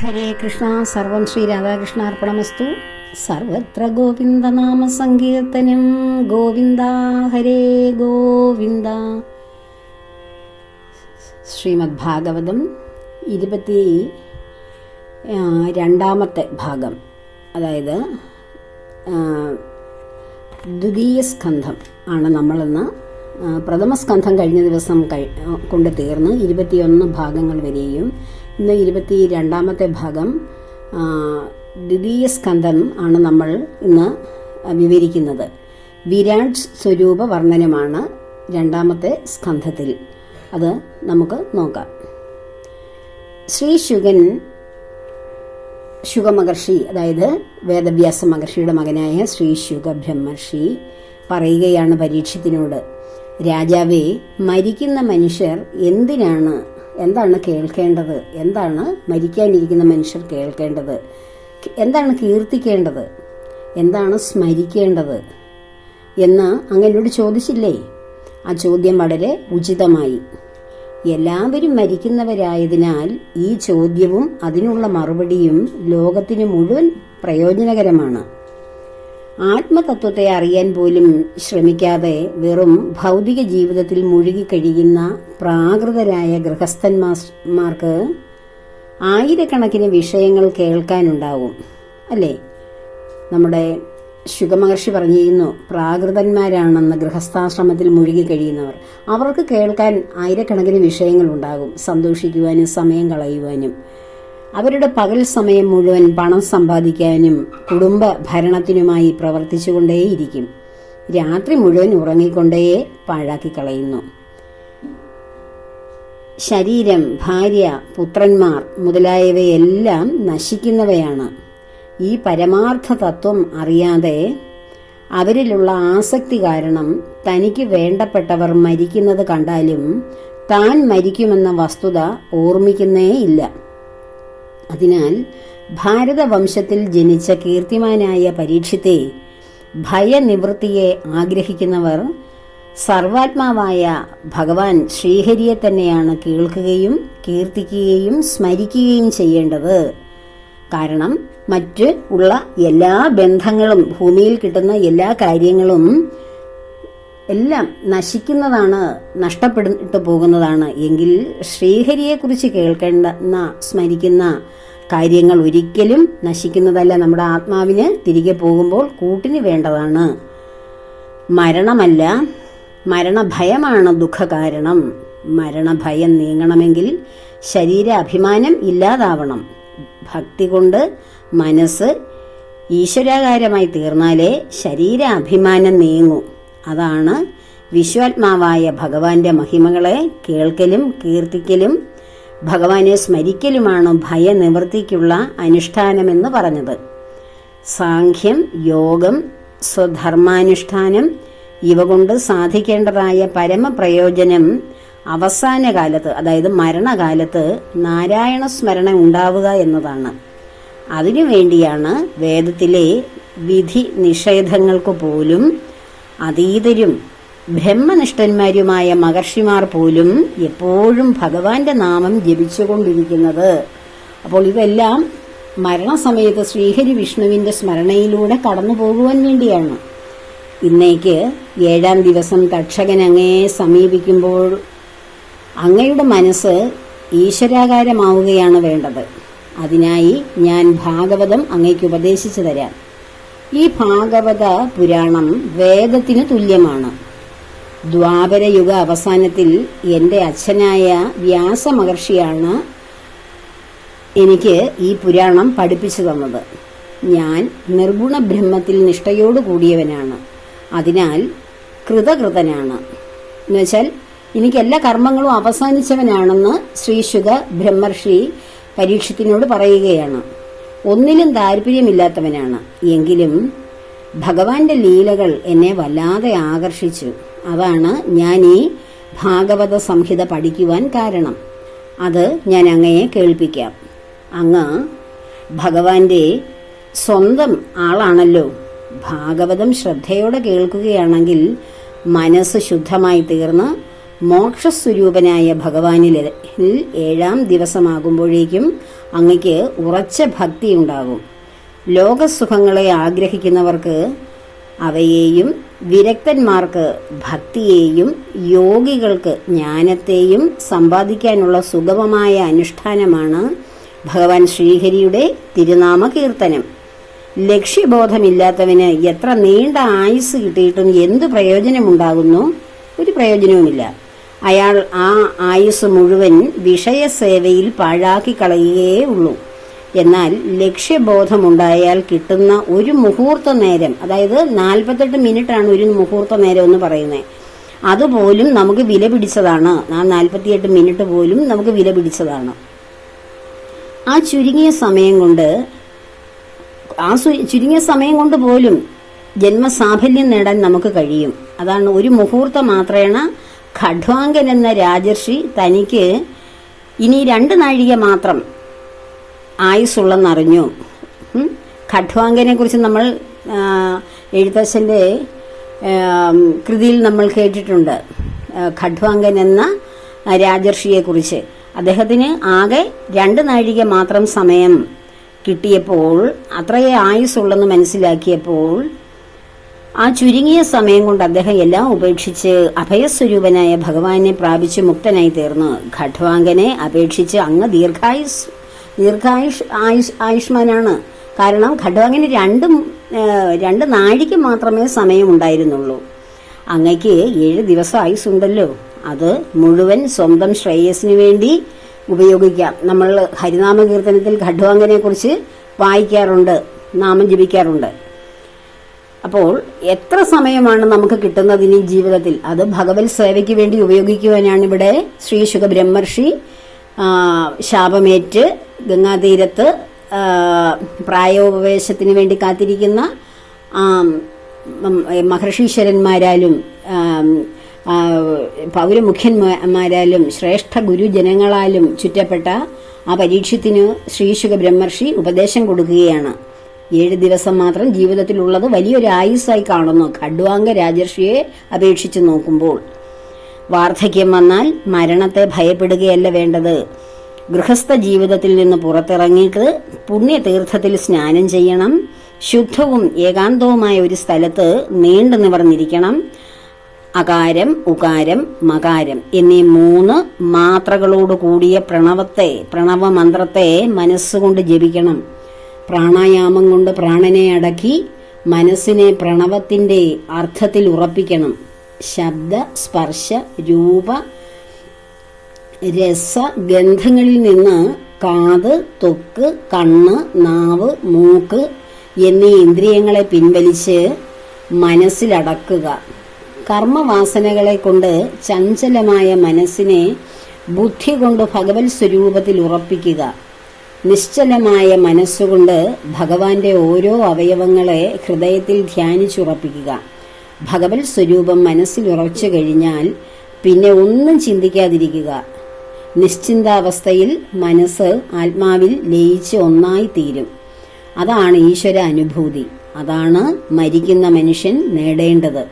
ഹരേ കൃഷ്ണ. സർവം ശ്രീ രാധാകൃഷ്ണാർപ്പണമസ്തു. സർവത്ര ഗോവിന്ദനാമ സങ്കീർത്തനം. ഗോവിന്ദ ഹരേ ഗോവിന്ദ. ശ്രീമദ് ഭാഗവതം 22ാമത്തെ ഭാഗം, അതായത് ദ്വിതീയ സ്കന്ധം ആണ് നമ്മളിന്ന്. പ്രഥമ സ്കന്ധം കഴിഞ്ഞ ദിവസം കൊണ്ട് തീർന്ന് 21 ഭാഗങ്ങൾ വരെയും ഇന്ന് 22ാമത്തെ ഭാഗം ദ്വിതീയ സ്കന്ധം ആണ് നമ്മൾ ഇന്ന് വിവരിക്കുന്നത്. വിരാട് സ്വരൂപ വർണ്ണനമാണ് 2ാമത്തെ സ്കന്ധത്തിൽ. അത് നമുക്ക് നോക്കാം. ശ്രീ ശുഗമഹർഷി, അതായത് വേദവ്യാസ മഹർഷിയുടെ മകനായ ശ്രീ ശുഗ ബ്രഹ്മർഷി പറയുകയാണ് പരീക്ഷത്തിനോട്, രാജാവേ, മരിക്കുന്ന മനുഷ്യർ എന്താണ് കേൾക്കേണ്ടത്? എന്താണ് മരിക്കാനിരിക്കുന്ന മനുഷ്യർ കേൾക്കേണ്ടത്? എന്താണ് കീർത്തിക്കേണ്ടത്? എന്താണ് സ്മരിക്കേണ്ടത് എന്ന് അങ്ങനോട് ചോദിച്ചില്ലേ? ആ ചോദ്യം വളരെ ഉചിതമായി. എല്ലാവരും മരിക്കുന്നവരായതിനാൽ ഈ ചോദ്യവും അതിനുള്ള മറുപടിയും ലോകത്തിന് മുഴുവൻ പ്രയോജനകരമാണ്. ആത്മതത്വത്തെ അറിയാൻ പോലും ശ്രമിക്കാതെ വെറും ഭൗതിക ജീവിതത്തിൽ മുഴുകിക്കഴിയുന്ന പ്രാകൃതരായ ഗൃഹസ്ഥന്മാർക്ക് ആയിരക്കണക്കിന് വിഷയങ്ങൾ കേൾക്കാനുണ്ടാവും, അല്ലേ? നമ്മുടെ ശുഗമഹർഷി പറഞ്ഞിരുന്നു, പ്രാകൃതന്മാരാണെന്ന് ഗൃഹസ്ഥാശ്രമത്തിൽ മുഴുകിക്കഴിയുന്നവർ. അവർക്ക് കേൾക്കാൻ ആയിരക്കണക്കിന് വിഷയങ്ങളുണ്ടാകും, സന്തോഷിക്കുവാനും സമയം കളയുവാനും. അവരുടെ പകൽ സമയം മുഴുവൻ പണം സമ്പാദിക്കാനും കുടുംബ ഭരണത്തിനുമായി പ്രവർത്തിച്ചുകൊണ്ടേയിരിക്കും. രാത്രി മുഴുവൻ ഉറങ്ങിക്കൊണ്ടേ പാഴാക്കി കളയുന്നു. ശരീരം, ഭാര്യ, പുത്രന്മാർ മുതലായവയെല്ലാം നശിക്കുന്നവയാണ്. ഈ പരമാർത്ഥ തത്വം അറിയാതെ അവരിലുള്ള ആസക്തി കാരണം തനിക്ക് വേണ്ടപ്പെട്ടവർ മരിക്കുന്നത് കണ്ടാലും താൻ മരിക്കുമെന്ന വസ്തുത ഓർമ്മിക്കുന്നേയില്ല. അതിനാൽ ഭാരതവംശത്തിൽ ജനിച്ച കീർത്തിമാനായ പരീക്ഷത്തെ, ഭയനിവൃത്തിയെ ആഗ്രഹിക്കുന്നവർ സർവാത്മാവായ ഭഗവാൻ ശ്രീഹരിയെ തന്നെയാണ് കേൾക്കുകയും കീർത്തിക്കുകയും സ്മരിക്കുകയും ചെയ്യേണ്ടത്. കാരണം മറ്റ് ഉള്ള എല്ലാ ബന്ധങ്ങളും, ഭൂമിയിൽ കിട്ടുന്ന എല്ലാ കാര്യങ്ങളും എല്ലാം നശിക്കുന്നതാണ്, നഷ്ടപ്പെട്ടു പോകുന്നതാണ്. എങ്കിൽ ശ്രീഹരിയെക്കുറിച്ച് കേൾക്കേണ്ട, സ്മരിക്കുന്ന കാര്യങ്ങൾ ഒരിക്കലും നശിക്കുന്നതല്ല. നമ്മുടെ ആത്മാവിന് തിരികെ പോകുമ്പോൾ കൂട്ടിന് വേണ്ടതാണ്. മരണമല്ല, മരണഭയമാണ് ദുഃഖകാരണം. മരണഭയം നീങ്ങണമെങ്കിൽ ശരീര അഭിമാനം ഇല്ലാതാവണം. ഭക്തി കൊണ്ട് മനസ്സ് ഈശ്വരാകാരമായി തീർന്നാലേ ശരീര അഭിമാനം നീങ്ങൂ. അതാണ് വിശ്വാത്മാവായ ഭഗവാന്റെ മഹിമകളെ കേൾക്കലും കീർത്തിക്കലും ഭഗവാനെ സ്മരിക്കലുമാണ് ഭയനിവൃത്തിക്കുള്ള അനുഷ്ഠാനമെന്ന് പറഞ്ഞത്. സാഖ്യം, യോഗം, സ്വധർമാനുഷ്ഠാനം ഇവ കൊണ്ട് സാധിക്കേണ്ടതായ പരമപ്രയോജനം അവസാന കാലത്ത്, അതായത് മരണകാലത്ത് നാരായണ സ്മരണ ഉണ്ടാവുക എന്നതാണ്. അതിനുവേണ്ടിയാണ് വേദത്തിലെ വിധി നിഷേധങ്ങൾക്ക് പോലും അതീതരും ബ്രഹ്മനിഷ്ഠന്മാരുമായ മഹർഷിമാർ പോലും എപ്പോഴും ഭഗവാന്റെ നാമം ജപിച്ചുകൊണ്ടിരിക്കുന്നത്. അപ്പോൾ ഇതെല്ലാം മരണസമയത്ത് ശ്രീഹരി വിഷ്ണുവിന്റെ സ്മരണയിലൂടെ കടന്നു പോകുവാൻ വേണ്ടിയാണ്. ഇന്നേക്ക് 7ാം ദിവസം തക്ഷകൻ അങ്ങയെ സമീപിക്കുമ്പോൾ അങ്ങയുടെ മനസ്സ് ഈശ്വരാകാരമാവുകയാണ് വേണ്ടത്. അതിനായി ഞാൻ ഭാഗവതം അങ്ങയ്ക്ക് ഉപദേശിച്ചു തരാം. ഈ ഭാഗവത പുരാണം വേദത്തിന് തുല്യമാണ്. ദ്വാപരയുഗ അവസാനത്തിൽ എൻ്റെ അച്ഛനായ വ്യാസമഹർഷിയാണ് എനിക്ക് ഈ പുരാണം പഠിപ്പിച്ചു തന്നത്. ഞാൻ നിർഗുണ ബ്രഹ്മത്തിൽ നിഷ്ഠയോടു കൂടിയവനാണ്. അതിനാൽ കൃതകൃതനാണ്. എന്നുവെച്ചാൽ എനിക്ക് എല്ലാ കർമ്മങ്ങളും അവസാനിച്ചവനാണെന്ന് ശ്രീ ശുഗ ബ്രഹ്മർഷി പരീക്ഷത്തിനോട് പറയുകയാണ്. ഒന്നിലും താല്പര്യമില്ലാത്തവനാണ്. എങ്കിലും ഭഗവാന്റെ ലീലകൾ എന്നെ വല്ലാതെ ആകർഷിച്ചു. അതാണ് ഞാൻ ഈ ഭാഗവത സംഹിത പഠിക്കുവാൻ കാരണം. അത് ഞാൻ അങ്ങയെ കേൾപ്പിക്കാം. അങ്ങ് ഭഗവാന്റെ സ്വന്തം ആളാണല്ലോ. ഭാഗവതം ശ്രദ്ധയോടെ കേൾക്കുകയാണെങ്കിൽ മനസ്സ് ശുദ്ധമായി തീർന്ന് മോക്ഷസ്വരൂപനായ ഭഗവാനിൽ 7-ാം ദിവസമാകുമ്പോഴേക്കും അങ്ങയ്ക്ക് ഉറച്ച ഭക്തി ഉണ്ടാകും. ലോകസുഖങ്ങളെ ആഗ്രഹിക്കുന്നവർക്ക് അവയെയും, വിരക്തന്മാർക്ക് ഭക്തിയെയും, യോഗികൾക്ക് ജ്ഞാനത്തെയും സമ്പാദിക്കാനുള്ള സുഗമമായ അനുഷ്ഠാനമാണ് ഭഗവാൻ ശ്രീഹരിയുടെ തിരുനാമ കീർത്തനം. ലക്ഷ്യബോധമില്ലാത്തവന് എത്ര നീണ്ട ആയുസ് കിട്ടിയിട്ടും എന്തു പ്രയോജനമുണ്ടാകുന്നു? ഒരു പ്രയോജനവുമില്ല. അയാൾ ആ ആയുസ് മുഴുവൻ വിഷയസേവയിൽ പാഴാക്കി കളയുകയേ ഉള്ളൂ. എന്നാൽ ലക്ഷ്യബോധമുണ്ടായാൽ കിട്ടുന്ന ഒരു മുഹൂർത്ത നേരം, അതായത് 48 മിനിറ്റാണ് ഒരു മുഹൂർത്ത നേരം എന്ന് പറയുന്നത്, അതുപോലും നമുക്ക് വില പിടിച്ചതാണ്. ആ 48 മിനിറ്റ് പോലും നമുക്ക് വില പിടിച്ചതാണ്. ആ ചുരുങ്ങിയ സമയം കൊണ്ട് പോലും ജന്മസാഫല്യം നേടാൻ നമുക്ക് കഴിയും. അതാണ് ഒരു മുഹൂർത്ത മാത്രേണ ഖഡ്വാങ്കൻ എന്ന രാജർഷി തനിക്ക് ഇനി 2 നാഴിക മാത്രം ആയുസ്സുള്ളെന്നറിഞ്ഞു. ഖഡ്വാങ്കനെ കുറിച്ച് നമ്മൾ എഴുത്തച്ഛൻ്റെ കൃതിയിൽ നമ്മൾ കേട്ടിട്ടുണ്ട്. ഖഡ്വാങ്കൻ എന്ന രാജർഷിയെക്കുറിച്ച് അദ്ദേഹത്തിന് ആകെ 2 നാഴിക മാത്രം സമയം കിട്ടിയപ്പോൾ, അത്രയേ ആയുസ്സുള്ളെന്ന് മനസ്സിലാക്കിയപ്പോൾ ആ ചുരുങ്ങിയ സമയം കൊണ്ട് അദ്ദേഹം എല്ലാം ഉപേക്ഷിച്ച് അഭയസ്വരൂപനായ ഭഗവാനെ പ്രാപിച്ച് മുക്തനായി തീർന്നു. ഖഡ്വാങ്കനെ അപേക്ഷിച്ച് അങ്ങ് ആയുഷ്മാനാണ്. കാരണം ഖഡ്വാങ്കന് 2 നാഴിക മാത്രമേ സമയമുണ്ടായിരുന്നുള്ളൂ. അങ്ങയ്ക്ക് 7 ദിവസം ആയുസ്സുണ്ടല്ലോ. അത് മുഴുവൻ സ്വന്തം ശ്രേയസിന് വേണ്ടി ഉപയോഗിക്കാം. നമ്മൾ ഹരിനാമ കീർത്തനത്തിൽ ഖഡ്വാങ്കനെ കുറിച്ച് വായിക്കാറുണ്ട്, നാമം ജപിക്കാറുണ്ട്. അപ്പോൾ എത്ര സമയമാണ് നമുക്ക് കിട്ടുന്നത് ഇനി ജീവിതത്തിൽ? അത് ഭഗവത് സേവയ്ക്ക് വേണ്ടി ഉപയോഗിക്കുവാനാണ് ഇവിടെ ശ്രീ ശുകബ്രഹ്മർഷി ശാപമേറ്റ് ഗംഗാതീരത്ത് പ്രായോപവേശത്തിന് വേണ്ടി കാത്തിരിക്കുന്ന മഹർഷീശ്വരന്മാരാലും പൗരമുഖ്യന്മാരാലും ശ്രേഷ്ഠ ഗുരുജനങ്ങളാലും ചുറ്റപ്പെട്ട ആ പരീക്ഷത്തിന് ശ്രീശുക ബ്രഹ്മർഷി ഉപദേശം കൊടുക്കുകയാണ്. 7 ദിവസം മാത്രം ജീവിതത്തിലുള്ളത് വലിയൊരു ആയുസ്സായി കാണുന്നു ഖഡ്വാങ്ക രാജർഷിയെ അപേക്ഷിച്ച് നോക്കുമ്പോൾ. വാർദ്ധക്യം വന്നാൽ മരണത്തെ ഭയപ്പെടുകയല്ല വേണ്ടത്. ഗൃഹസ്ഥ ജീവിതത്തിൽ നിന്ന് പുറത്തിറങ്ങിയിട്ട് പുണ്യതീർത്ഥത്തിൽ സ്നാനം ചെയ്യണം. ശുദ്ധവും ഏകാന്തവുമായ ഒരു സ്ഥലത്ത് നീണ്ടു നിവർന്നിരിക്കണം. അകാരം, ഉകാരം, മകാരം എന്നീ 3 മാത്രകളോട് കൂടിയ പ്രണവമന്ത്രത്തെ മനസ്സുകൊണ്ട് ജപിക്കണം. പ്രാണായാമം കൊണ്ട് പ്രാണനെ അടക്കി മനസ്സിനെ പ്രണവത്തിന്റെ അർത്ഥത്തിൽ ഉറപ്പിക്കണം. ശബ്ദ, സ്പർശ, രൂപ, രസ, ഗന്ധങ്ങളിൽ നിന്ന് കാത്, ത്വക്ക്, കണ്ണ്, നാവ്, മൂക്ക് എന്നീ ഇന്ദ്രിയങ്ങളെ പിൻവലിച്ച് മനസ്സിലടക്കുക. കർമ്മവാസനകളെ കൊണ്ട് ചഞ്ചലമായ മനസ്സിനെ ബുദ്ധി കൊണ്ട് ഭഗവത് സ്വരൂപത്തിൽ ഉറപ്പിക്കുക. നിശ്ചലമായ മനസ്സുകൊണ്ട് ഭഗവാന്റെ ഓരോ അവയവങ്ങളെ ഹൃദയത്തിൽ ധ്യാനിച്ചുറപ്പിക്കുക. ഭഗവത് സ്വരൂപം മനസ്സിൽ ഉറച്ചു കഴിഞ്ഞാൽ പിന്നെ ഒന്നും ചിന്തിക്കാതിരിക്കുക. നിശ്ചിന്താവസ്ഥയിൽ മനസ്സ് ആത്മാവിൽ ലയിച്ച് ഒന്നായി തീരും. അതാണ് ഈശ്വര അനുഭൂതി. അതാണ് മരിക്കുന്ന മനുഷ്യൻ നേടേണ്ടത്.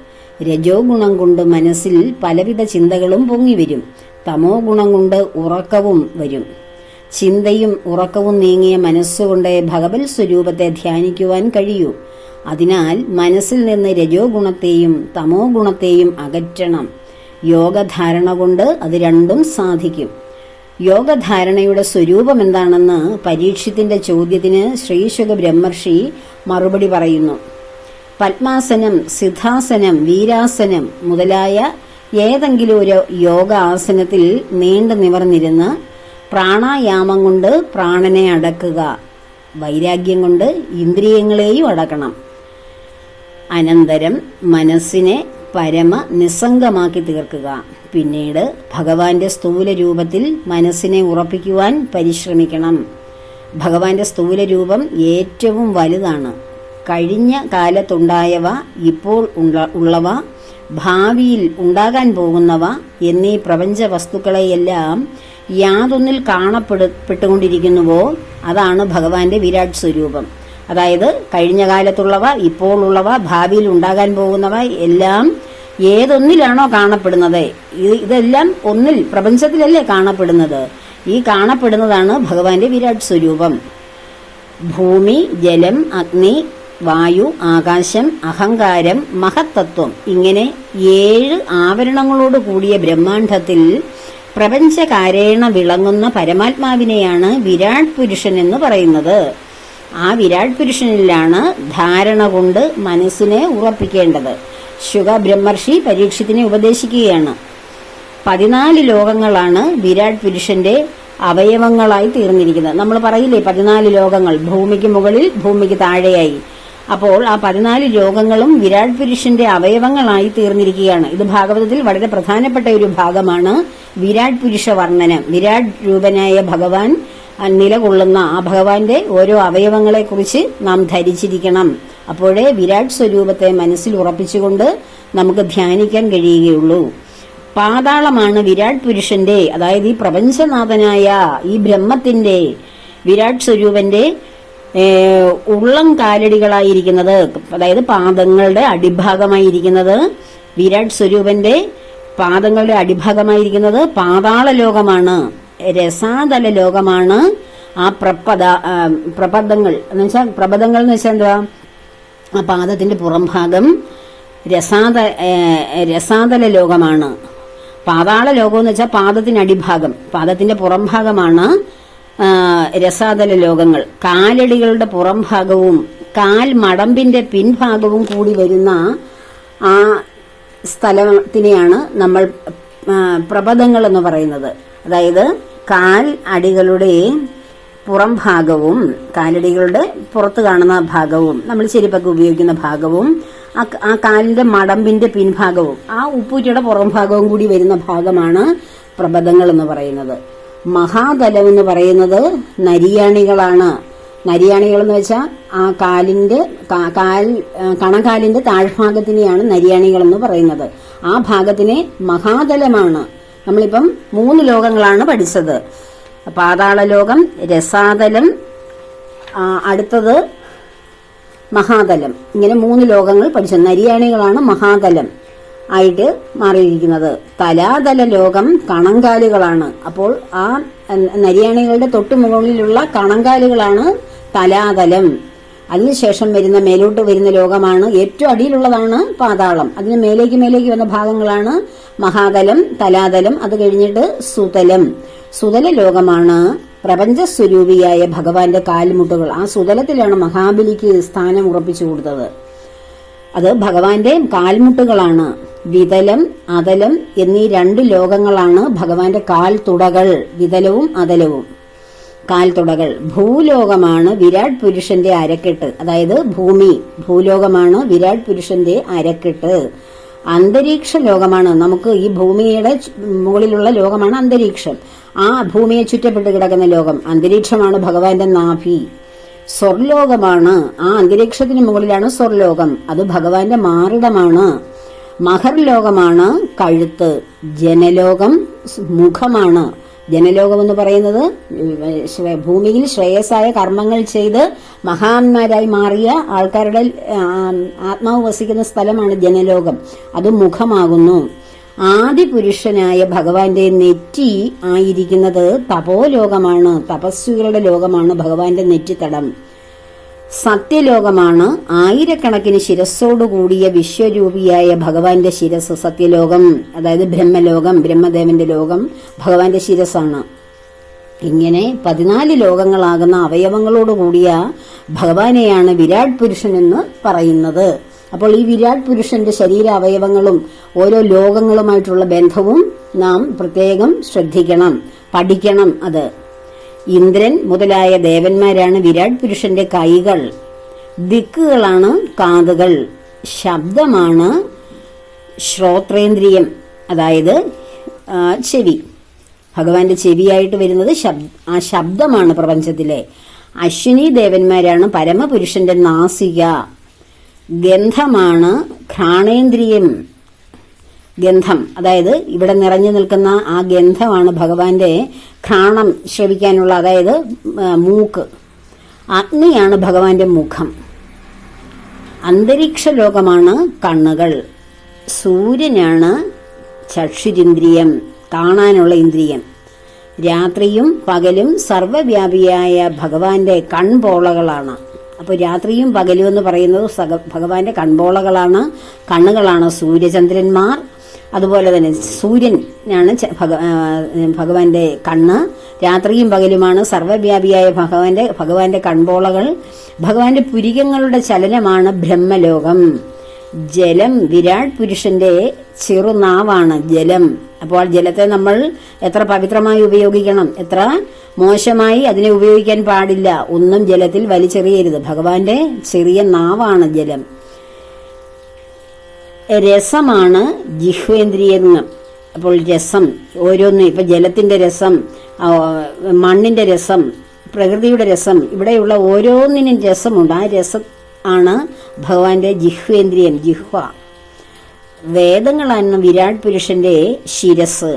രജോ ഗുണം കൊണ്ട് മനസ്സിൽ പലവിധ ചിന്തകളും പൊങ്ങിവരും. തമോ ഗുണം കൊണ്ട് ഉറക്കവും വരും. ചിന്തയും ഉറക്കവും നീങ്ങിയ മനസ്സുകൊണ്ട് ഭഗവത് സ്വരൂപത്തെ ധ്യാനിക്കുവാൻ കഴിയൂ. അതിനാൽ മനസ്സിൽ നിന്ന് രജോ ഗുണത്തെയും തമോ ഗുണത്തെയും അകറ്റണം. യോഗധാരണ കൊണ്ട് അത് രണ്ടും സാധിക്കും. യോഗധാരണയുടെ സ്വരൂപം എന്താണെന്ന് പരീക്ഷത്തിന്റെ ചോദ്യത്തിന് ശ്രീശുക ബ്രഹ്മർഷി മറുപടി പറയുന്നു. പത്മാസനം, സിദ്ധാസനം, വീരാസനം മുതലായ ഏതെങ്കിലും ഒരു യോഗ ആസനത്തിൽ നീണ്ടു നിവർന്നിരുന്ന് പ്രാണായാമം കൊണ്ട് പ്രാണനെ അടക്കുക. വൈരാഗ്യം കൊണ്ട് ഇന്ദ്രിയങ്ങളെയും അടക്കണം. അനന്തരം മനസ്സിനെ പരമ നിസ്സംഗമാക്കി തീർക്കുക. പിന്നീട് ഭഗവാന്റെ സ്ഥൂല രൂപത്തിൽ മനസ്സിനെ ഉറപ്പിക്കുവാൻ പരിശ്രമിക്കണം. ഭഗവാന്റെ സ്ഥൂല രൂപം ഏറ്റവും വലുതാണ്. കഴിഞ്ഞ കാലത്തുണ്ടായവ, ഇപ്പോൾ ഉള്ളവ, ഭാവിയിൽ ഉണ്ടാകാൻ പോകുന്നവ എന്നീ പ്രപഞ്ച വസ്തുക്കളെയെല്ലാം യാതൊന്നിൽ കാണപ്പെട്ടുകൊണ്ടിരിക്കുന്നുവോ അതാണ് ഭഗവാന്റെ വിരാട് സ്വരൂപം. അതായത് കഴിഞ്ഞ കാലത്തുള്ളവ, ഇപ്പോൾ ഉള്ളവ, ഭാവിയിൽ ഉണ്ടാകാൻ പോകുന്നവ എല്ലാം ഏതൊന്നിലാണോ കാണപ്പെടുന്നത്, ഇതെല്ലാം ഒന്നിൽ, പ്രപഞ്ചത്തിലല്ലേ കാണപ്പെടുന്നത്. ഈ കാണപ്പെടുന്നതാണ് ഭഗവാന്റെ വിരാട് സ്വരൂപം. ഭൂമി, ജലം, അഗ്നി, വായു, ആകാശം, അഹങ്കാരം, മഹത്തത്വം, ഇങ്ങനെ 7 ആവരണങ്ങളോട് കൂടിയ ബ്രഹ്മാണ്ഡത്തിൽ പ്രപഞ്ചകാരേണ വിളങ്ങുന്ന പരമാത്മാവിനെയാണ് വിരാട് പുരുഷൻ എന്ന് പറയുന്നത്. ആ വിരാട് പുരുഷനിലാണ് ധാരണ കൊണ്ട് മനസ്സിനെ ഉറപ്പിക്കേണ്ടത്. ശുക ബ്രഹ്മർഷി പരീക്ഷത്തിനെ ഉപദേശിക്കുകയാണ്. 14 ലോകങ്ങളാണ് വിരാട് പുരുഷന്റെ അവയവങ്ങളായി തീർന്നിരിക്കുന്നത്. നമ്മൾ പറയില്ലേ 14 ലോകങ്ങൾ, ഭൂമിക്ക് മുകളിൽ ഭൂമിക്ക് താഴെയായി. അപ്പോൾ ആ 14 ലോകങ്ങളും വിരാട് പുരുഷന്റെ അവയവങ്ങളായി തീർന്നിരിക്കുകയാണ്. ഇത് ഭാഗവതത്തിൽ വളരെ പ്രധാനപ്പെട്ട ഒരു ഭാഗമാണ്. വിരാട് പുരുഷ വർണ്ണനം, വിരാട് രൂപനായ ഭഗവാൻ നിലകൊള്ളുന്ന ആ ഭഗവാന്റെ ഓരോ അവയവങ്ങളെക്കുറിച്ച് നാം ധരിച്ചിരിക്കണം. അപ്പോഴേ വിരാട് സ്വരൂപത്തെ മനസ്സിൽ ഉറപ്പിച്ചുകൊണ്ട് നമുക്ക് ധ്യാനിക്കാൻ കഴിയുകയുള്ളൂ. പാതാളമാണ് വിരാട് പുരുഷന്റെ, അതായത് ഈ പ്രപഞ്ചനാഥനായ ഈ ബ്രഹ്മത്തിന്റെ, വിരാട് സ്വരൂപന്റെ ഉള്ളം കാലടികളായിരിക്കുന്നത്, അതായത് പാദങ്ങളുടെ അടിഭാഗമായിരിക്കുന്നത്, വിരാട് സ്വരൂപന്റെ പാദങ്ങളുടെ അടിഭാഗമായിരിക്കുന്നത് പാതാള ലോകമാണ്, രസാതല ലോകമാണ്. ആ പ്രപദങ്ങൾ എന്ന് വെച്ചാൽ, പ്രപദങ്ങൾ എന്ന് വെച്ചാൽ എന്തുവാ, ആ പാദത്തിന്റെ പുറം ഭാഗം രസാതല ലോകമാണ്. പാതാള ലോകം എന്ന് വെച്ചാൽ പാദത്തിന് അടിഭാഗം, പാദത്തിന്റെ പുറം ഭാഗമാണ് രസാതല ലോകങ്ങൾ. കാലടികളുടെ പുറം ഭാഗവും കാൽ മടമ്പിന്റെ പിൻഭാഗവും കൂടി വരുന്ന ആ സ്ഥലത്തിനെയാണ് നമ്മൾ പ്രപദങ്ങൾ എന്ന് പറയുന്നത്. അതായത് കാൽ അടികളുടെ പുറം ഭാഗവും കാലടികളുടെ പുറത്ത് കാണുന്ന ഭാഗവും നമ്മൾ ചെരുപ്പൊക്കെ ഉപയോഗിക്കുന്ന ഭാഗവും ആ കാലിന്റെ മടമ്പിന്റെ പിൻഭാഗവും ആ ഉപ്പൂറ്റിയുടെ പുറം ഭാഗവും കൂടി വരുന്ന ഭാഗമാണ് പ്രപദങ്ങൾ എന്ന് പറയുന്നത്. മഹാതലം എന്ന് പറയുന്നത് നരിയാണികളാണ്. നരിയാണികൾ എന്ന് വെച്ചാൽ ആ കണകാലിന്റെ താഴ്ഭാഗത്തിനെയാണ് നരിയാണികൾ എന്ന് പറയുന്നത്. ആ ഭാഗത്തിനെ മഹാതലമാണ്. നമ്മളിപ്പം 3 ലോകങ്ങളാണ് പഠിച്ചത്. പാതാള ലോകം, രസാതലം, അടുത്തത് മഹാതലം. ഇങ്ങനെ 3 ലോകങ്ങൾ പഠിച്ചു. നരിയാണികളാണ് മഹാതലം ആയിട്ട് മാറിയിരിക്കുന്നത്. തലാതല ലോകം കണങ്കാലുകളാണ്. അപ്പോൾ ആ നരിയാണികളുടെ തൊട്ടു മുകളിലുള്ള കണങ്കാലുകളാണ് തലാതലം. അതിനുശേഷം വരുന്ന മേലോട്ട് വരുന്ന ലോകമാണ്, ഏറ്റവും അടിയിലുള്ളതാണ് പാതാളം. അതിന് മേലേക്ക് വന്ന ഭാഗങ്ങളാണ് മഹാതലം, തലാതലം. അത് കഴിഞ്ഞിട്ട് സുതലം. സുതല ലോകമാണ് പ്രപഞ്ചസ്വരൂപിയായ ഭഗവാന്റെ കാൽമുട്ടുകൾ. ആ സുതലത്തിലാണ് മഹാബലിക്ക് സ്ഥാനം ഉറപ്പിച്ചു കൊടുത്തത്. അത് ഭഗവാന്റെ കാൽമുട്ടുകളാണ്. വിതലം, അതലം എന്നീ 2 ലോകങ്ങളാണ് ഭഗവാന്റെ കാൽത്തുടകൾ. വിതലവും അതലവും കാൽത്തുടകൾ. ഭൂലോകമാണ് വിരാട് പുരുഷന്റെ അരക്കെട്ട്. അതായത് ഭൂലോകമാണ് വിരാട് പുരുഷന്റെ അരക്കെട്ട്. അന്തരീക്ഷ ലോകമാണ്, നമുക്ക് ഈ ഭൂമിയുടെ മുകളിലുള്ള ലോകമാണ് അന്തരീക്ഷം. ആ ഭൂമിയെ ചുറ്റപ്പെട്ട് കിടക്കുന്ന ലോകം അന്തരീക്ഷമാണ് ഭഗവാന്റെ നാഭി. സ്വർലോകമാണ്, ആ അന്തരീക്ഷത്തിന് മുകളിലാണ് സ്വർലോകം. അത് ഭഗവാന്റെ മാറിടമാണ്. മഹർ ലോകമാണ് കഴുത്ത്. ജനലോകം മുഖമാണ്. ജനലോകം എന്ന് പറയുന്നത് ഭൂമിയിൽ ശ്രേയസ്സായ കർമ്മങ്ങൾ ചെയ്ത് മഹാന്മാരായി മാറിയ ആൾക്കാരുടെ ആത്മാവ് വസിക്കുന്ന സ്ഥലമാണ് ജനലോകം. അത് മുഖമാകുന്നു. ആദിപുരുഷനായ ഭഗവാന്റെ നെറ്റി ആയിരിക്കുന്നത് തപോലോകമാണ്. തപസ്വികളുടെ ലോകമാണ് ഭഗവാന്റെ നെറ്റിത്തടം. സത്യലോകമാണ് ആയിരക്കണക്കിന് ശിരസ്സോടുകൂടിയ വിശ്വരൂപിയായ ഭഗവാന്റെ ശിരസ്. സത്യലോകം അതായത് ബ്രഹ്മലോകം, ബ്രഹ്മദേവന്റെ ലോകം ഭഗവാന്റെ ശിരസാണ്. ഇങ്ങനെ 14 ലോകങ്ങളാകുന്ന അവയവങ്ങളോടുകൂടിയ ഭഗവാനെയാണ് വിരാട് പുരുഷൻ എന്ന് പറയുന്നത്. അപ്പോൾ ഈ വിരാട് പുരുഷന്റെ ശരീര അവയവങ്ങളും ഓരോ ലോകങ്ങളുമായിട്ടുള്ള ബന്ധവും നാം പ്രത്യേകം ശ്രദ്ധിക്കണം, പഠിക്കണം. അത് ഇന്ദ്രൻ മുതലായ ദേവന്മാരാണ് വിരാട് പുരുഷന്റെ കൈകൾ. ദിക്കുകളാണ് കാതുകൾ. ശബ്ദമാണ് ശ്രോത്രേന്ദ്രിയം, അതായത് ചെവി. ഭഗവാന്റെ ചെവിയായിട്ട് വരുന്നത് ആ ശബ്ദമാണ് പ്രപഞ്ചത്തിലെ. അശ്വിനി ദേവന്മാരാണ് പരമപുരുഷന്റെ നാസിക. ഗന്ധമാണ് ഘ്രാണേന്ദ്രിയം. ഗന്ധം അതായത് ഇവിടെ നിറഞ്ഞു നിൽക്കുന്ന ആ ഗന്ധമാണ് ഭഗവാന്റെ ഘ്രാണം ശ്രവിക്കാനുള്ള, അതായത് മൂക്ക്. അഗ്നിയാണ് ഭഗവാന്റെ മുഖം. അന്തരീക്ഷ ലോകമാണ് കണ്ണുകൾ. സൂര്യനാണ് ചക്ഷുരിന്ദ്രിയം, കാണാനുള്ള ഇന്ദ്രിയം. രാത്രിയും പകലും സർവ്വവ്യാപിയായ ഭഗവാന്റെ കൺപോളകളാണ്. അപ്പോൾ രാത്രിയും പകലും എന്ന് പറയുന്നത് ഭഗവാന്റെ കൺപോളകളാണ്, കണ്ണുകളാണ് സൂര്യചന്ദ്രന്മാർ. അതുപോലെ തന്നെ സൂര്യനാണ് ഭഗവാന്റെ കണ്ണ്, രാത്രിയും പകലുമാണ് സർവ്വവ്യാപിയായ ഭഗവാന്റെ കൺപോളകൾ. ഭഗവാന്റെ പുരികങ്ങളുടെ ചലനമാണ് ബ്രഹ്മലോകം. ജലം വിരാട് പുരുഷന്റെ ചെറുനാവാണ് ജലം. അപ്പോൾ ജലത്തെ നമ്മൾ എത്ര പവിത്രമായി ഉപയോഗിക്കണം, എത്ര മോശമായി അതിനെ ഉപയോഗിക്കാൻ പാടില്ല. ഒന്നും ജലത്തിൽ വലിച്ചെറിയരുത്. ഭഗവാന്റെ ചെറിയ നാവാണ് ജലം. രസമാണ് ജിഹ്വേന്ദ്രിയങ്ങൾ. അപ്പോൾ രസം ഓരോന്നും, ഇപ്പൊ ജലത്തിന്റെ രസം, മണ്ണിന്റെ രസം, പ്രകൃതിയുടെ രസം, ഇവിടെയുള്ള ഓരോന്നിനും രസമുണ്ട്. ആ രസം ആണ് ഭഗവാന്റെ ജിഹ്വേന്ദ്രിയം, ജിഹ്വ. വേദങ്ങളാണ് വിരാട് പുരുഷന്റെ ശിരസ്.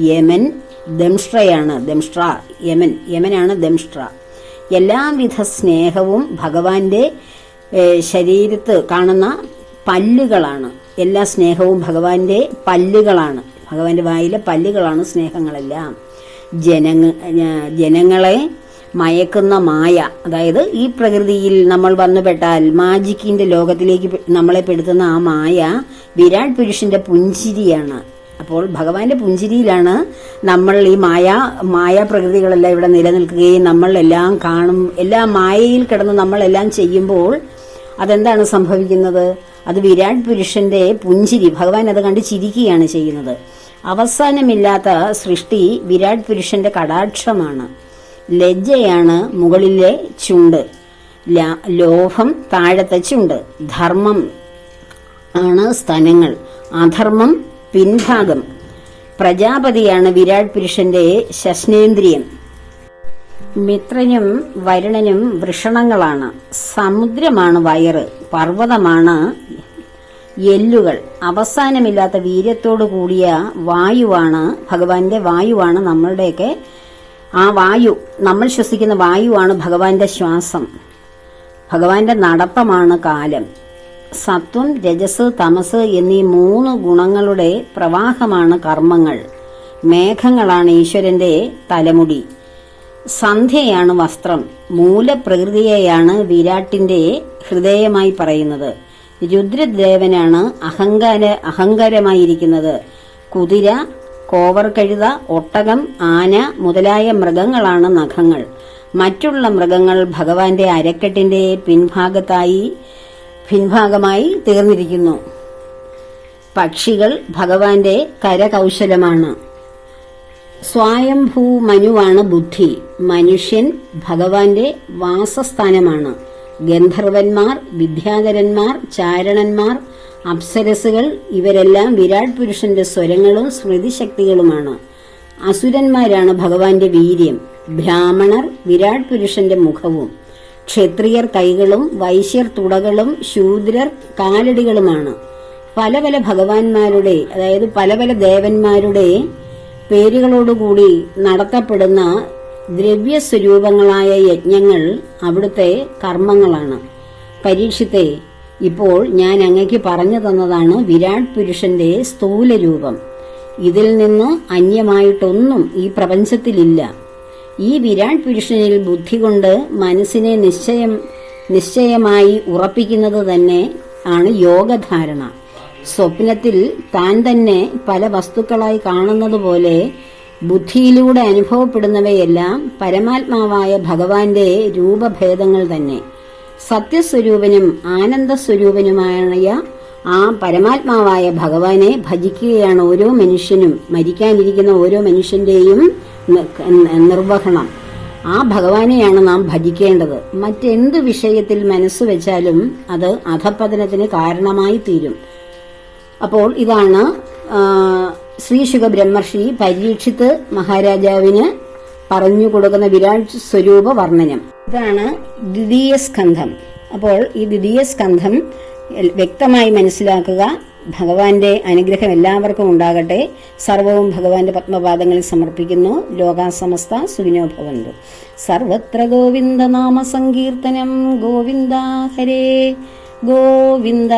യമൻ ദംഷ്ട്രയാണ്, ദംഷ്ട്ര യമനാണ് ദംഷ്ട്ര. എല്ലാവിധ സ്നേഹവും ഭഗവാന്റെ ശരീരത്ത് കാണുന്ന പല്ലുകളാണ്. എല്ലാ സ്നേഹവും ഭഗവാന്റെ പല്ലുകളാണ്, ഭഗവാന്റെ വായിലെ പല്ലുകളാണ് സ്നേഹങ്ങളെല്ലാം. ജനങ്ങളെ മയക്കുന്ന മായ, അതായത് ഈ പ്രകൃതിയിൽ നമ്മൾ വന്നുപെട്ടാൽ മാജിക്കിന്റെ ലോകത്തിലേക്ക് നമ്മളെ പെടുത്തുന്ന ആ മായ വിരാട് പുരുഷന്റെ പുഞ്ചിരിയാണ്. അപ്പോൾ ഭഗവാന്റെ പുഞ്ചിരിയിലാണ് നമ്മൾ ഈ മായാ പ്രകൃതികളെല്ലാം ഇവിടെ നിലനിൽക്കുകയും നമ്മളെല്ലാം കാണും. എല്ലാ മായയിൽ കിടന്ന് നമ്മളെല്ലാം ചെയ്യുമ്പോൾ അതെന്താണ് സംഭവിക്കുന്നത്? അത് വിരാട് പുരുഷന്റെ പുഞ്ചിരി, ഭഗവാൻ അത് കണ്ട് ചിരിക്കുകയാണ് ചെയ്യുന്നത്. അവസാനമില്ലാത്ത സൃഷ്ടി വിരാട് പുരുഷന്റെ കടാക്ഷമാണ്. ലജ്ജയാണ് മുകളിലെ ചുണ്ട്, ലോഭം താഴത്തെ ചുണ്ട്, ധർമ്മം ആണ് സ്തനങ്ങൾ, അധർമ്മം പിൻഭാഗം. പ്രജാപതിയാണ് വിരാട് പുരുഷന്റെ ശസ്നേന്ദ്രിയം. മിത്രനും വരുണനും വൃഷണങ്ങളാണ്. സമുദ്രമാണ് വയറ്, പർവ്വതമാണ് എല്ലുകൾ. അവസാനമില്ലാത്ത വീര്യത്തോടു കൂടിയ വായുവാണ് ഭഗവാന്റെ വായുവാണ് നമ്മളുടെയൊക്കെ ആ വായു, നമ്മൾ ശ്വസിക്കുന്ന വായുവാണ് ഭഗവാന്റെ ശ്വാസം. ഭഗവാന്റെ നടത്തമാണ് കാലം. സത്വം, രജസ്, തമസ് എന്നീ 3 ഗുണങ്ങളുടെ പ്രവാഹമാണ് കർമ്മങ്ങൾ. മേഘങ്ങളാണ് ഈശ്വരന്റെ തലമുടി. സന്ധ്യയാണ് വസ്ത്രം. മൂലപ്രകൃതിയെയാണ് വിരാട്ടിന്റെ ഹൃദയമായി പറയുന്നത്. രുദ്രദേവനാണ് അഹങ്കാരമായിരിക്കുന്നത്. കുതിര, കോവർ കഴുത, ഒട്ടകം, ആന മുതലായ മൃഗങ്ങളാണ് നഖങ്ങൾ. മറ്റുള്ള മൃഗങ്ങൾ ഭഗവാന്റെ അരക്കെട്ടിന്റെ പിൻഭാഗമായി തീർന്നിരിക്കുന്നു. പക്ഷികൾ ഭഗവാന്റെ കരകൗശലമാണ്. സ്വയംഭൂ മനുവാണ് ബുദ്ധി. മനുഷ്യൻ ഭഗവാന്റെ വാസസ്ഥാനമാണ്. ഗന്ധർവന്മാർ, വിദ്യാധരന്മാർ, ചാരണന്മാർ, അപ്സരസുകൾ ഇവരെല്ലാം വിരാട് പുരുഷന്റെ സ്വരങ്ങളും സ്മൃതിശക്തികളുമാണ്. അസുരന്മാരാണ് ഭഗവാന്റെ വീര്യം. ബ്രാഹ്മണർ വിരാട് പുരുഷന്റെ മുഖവും. ക്ഷത്രിയർ കൈകളും, വൈശ്യർ തുടകളും, ശൂദ്രർ കാലടികളുമാണ്. പല പല ഭഗവാന്മാരുടെ, അതായത് പല പല ദേവന്മാരുടെ പേരുകളോടുകൂടി നടത്തപ്പെടുന്ന ദ്രവ്യസ്വരൂപങ്ങളായ യജ്ഞങ്ങൾ അവിടുത്തെ കർമ്മങ്ങളാണ്. പരീക്ഷിത്തെ, ഇപ്പോൾ ഞാൻ അങ്ങയ്ക്ക് പറഞ്ഞു തന്നതാണ് വിരാട് പുരുഷന്റെ സ്ഥൂല രൂപം. ഇതിൽ നിന്ന് അന്യമായിട്ടൊന്നും ഈ പ്രപഞ്ചത്തിലില്ല. ഈ വിരാട് പുരുഷനിൽ ബുദ്ധി കൊണ്ട് മനസ്സിനെ നിശ്ചയമായി ഉറപ്പിക്കുന്നത് തന്നെ ആണ് യോഗധാരണ. സ്വപ്നത്തിൽ താൻ തന്നെ പല വസ്തുക്കളായി കാണുന്നത് പോലെ ബുദ്ധിയിലൂടെ അനുഭവപ്പെടുന്നവയെല്ലാം പരമാത്മാവായ ഭഗവാന്റെ രൂപഭേദങ്ങൾ തന്നെ. സത്യസ്വരൂപനും ആനന്ദസ്വരൂപനുമായ ആ പരമാത്മാവായ ഭഗവാനെ ഭജിക്കുകയാണ് ഓരോ മനുഷ്യനും, മരിക്കാനിരിക്കുന്ന ഓരോ മനുഷ്യന്റെയും നിർവഹണം. ആ ഭഗവാനെയാണ് നാം ഭജിക്കേണ്ടത്. മറ്റെന്ത് വിഷയത്തിൽ മനസ്സ് വെച്ചാലും അത് അധപ്പതനത്തിന് കാരണമായി തീരും. അപ്പോൾ ഇതാണ് ശ്രീ ശുക ബ്രഹ്മർഷി പരീക്ഷിത്ത് മഹാരാജാവിന് പറഞ്ഞു കൊടുക്കുന്ന വിരാട് സ്വരൂപ വർണ്ണനം. ഇതാണ് ദ്വിതീയ സ്കന്ധം. അപ്പോൾ ഈ ദ്വിതീയ സ്കന്ധം വ്യക്തമായി മനസ്സിലാക്കുക. ഭഗവാന്റെ അനുഗ്രഹം എല്ലാവർക്കും ഉണ്ടാകട്ടെ. സർവവും ഭഗവാന്റെ പത്മപാദങ്ങളിൽ സമർപ്പിക്കുന്നു. ലോകാ സമസ്ത സുഖിനോ ഭവന്തു. സർവത്ര ഗോവിന്ദ നാമ സങ്കീർത്തനം. ഗോവിന്ദ ഹരേ ഗോവിന്ദ.